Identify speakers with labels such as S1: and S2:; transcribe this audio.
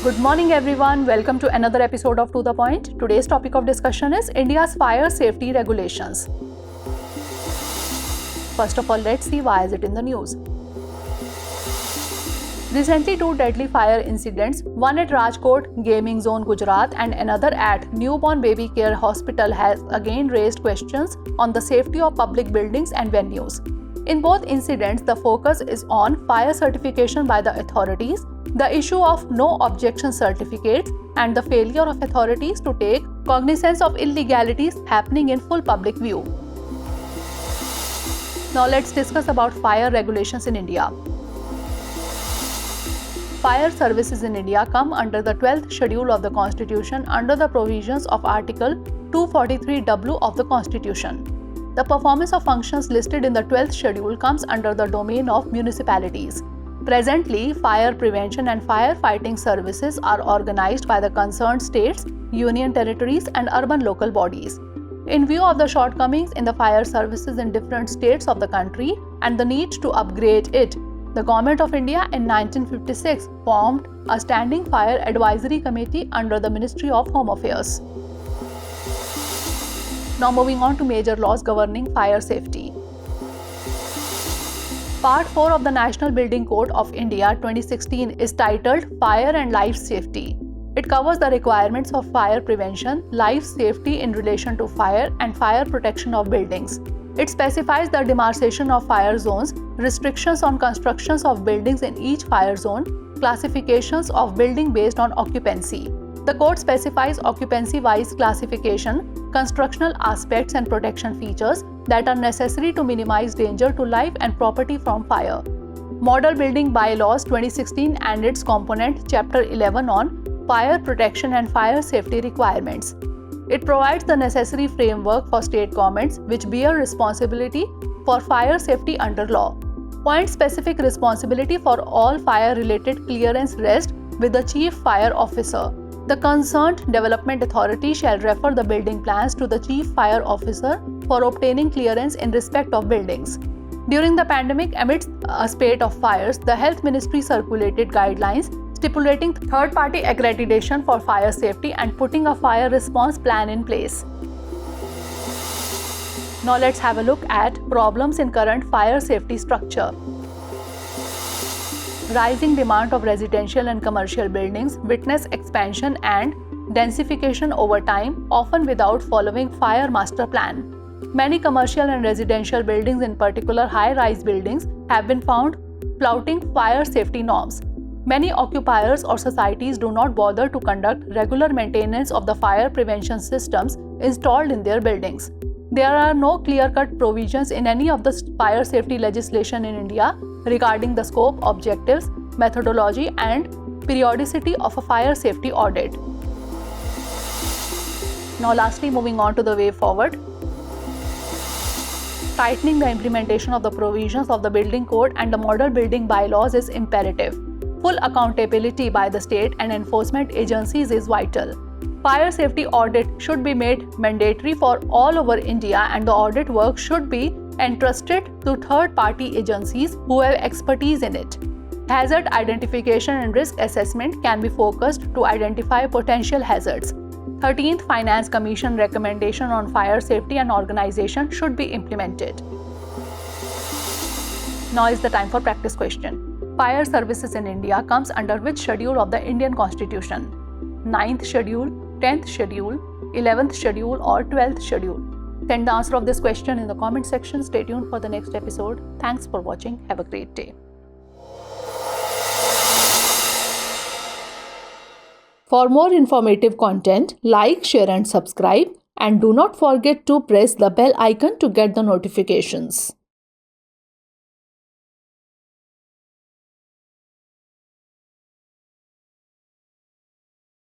S1: Good morning everyone, welcome to another episode of To The Point. Today's topic of discussion is India's fire safety regulations. First of all, let's see why is it in the news. Recently, two deadly fire incidents, one at Rajkot Gaming Zone, Gujarat and another at Newborn Baby Care Hospital has again raised questions on the safety of public buildings and venues. In both incidents, the focus is on fire certification by the authorities, the issue of no objection certificates, and the failure of authorities to take cognizance of illegalities happening in full public view. Now let's discuss about fire regulations in India. Fire services in India come under the 12th schedule of the Constitution under the provisions of Article 243W of the Constitution. The performance of functions listed in the 12th schedule comes under the domain of municipalities. Presently, fire prevention and firefighting services are organized by the concerned states, union territories, and urban local bodies. In view of the shortcomings in the fire services in different states of the country and the need to upgrade it, the Government of India in 1956 formed a Standing Fire Advisory Committee under the Ministry of Home Affairs. Now moving on to major laws governing fire safety. Part 4 of the National Building Code of India 2016 is titled Fire and Life Safety. It covers the requirements of fire prevention, life safety in relation to fire, and fire protection of buildings. It specifies the demarcation of fire zones, restrictions on constructions of buildings in each fire zone, classifications of building based on occupancy. The code specifies occupancy-wise classification, constructional aspects and protection features that are necessary to minimize danger to life and property from fire. Model Building Bylaws 2016 and its component Chapter 11 on Fire Protection and Fire Safety Requirements. It provides the necessary framework for state governments which bear responsibility for fire safety under law. Point-specific responsibility for all fire-related clearance rests with the Chief Fire Officer. The concerned development authority shall refer the building plans to the Chief Fire Officer for obtaining clearance in respect of buildings. During the pandemic, amidst a spate of fires, the Health Ministry circulated guidelines stipulating third-party accreditation for fire safety and putting a fire response plan in place. Now let's have a look at problems in current fire safety structure. Rising demand of residential and commercial buildings witness expansion and densification over time, often without following fire master plan. Many commercial and residential buildings, in particular high-rise buildings, have been found flouting fire safety norms. Many occupiers or societies do not bother to conduct regular maintenance of the fire prevention systems installed in their buildings. There are no clear-cut provisions in any of the fire safety legislation in India regarding the scope, objectives, methodology, and periodicity of a fire safety audit. Now lastly, moving on to the way forward. Tightening the implementation of the provisions of the Building Code and the Model Building Bylaws is imperative. Full accountability by the state and enforcement agencies is vital. Fire safety audit should be made mandatory for all over India, and the audit work should be entrusted to third-party agencies who have expertise in it. Hazard identification and risk assessment can be focused to identify potential hazards. 13th Finance Commission recommendation on fire safety and organization should be implemented. Now is the time for practice question. Fire services in India comes under which schedule of the Indian Constitution? 9th schedule, 10th schedule, 11th schedule or 12th schedule? Send the answer of this question in the comment section. Stay tuned for the next episode. Thanks for watching. Have a great day. For more informative content, like, share and subscribe, and do not forget to press the bell icon to get the notifications.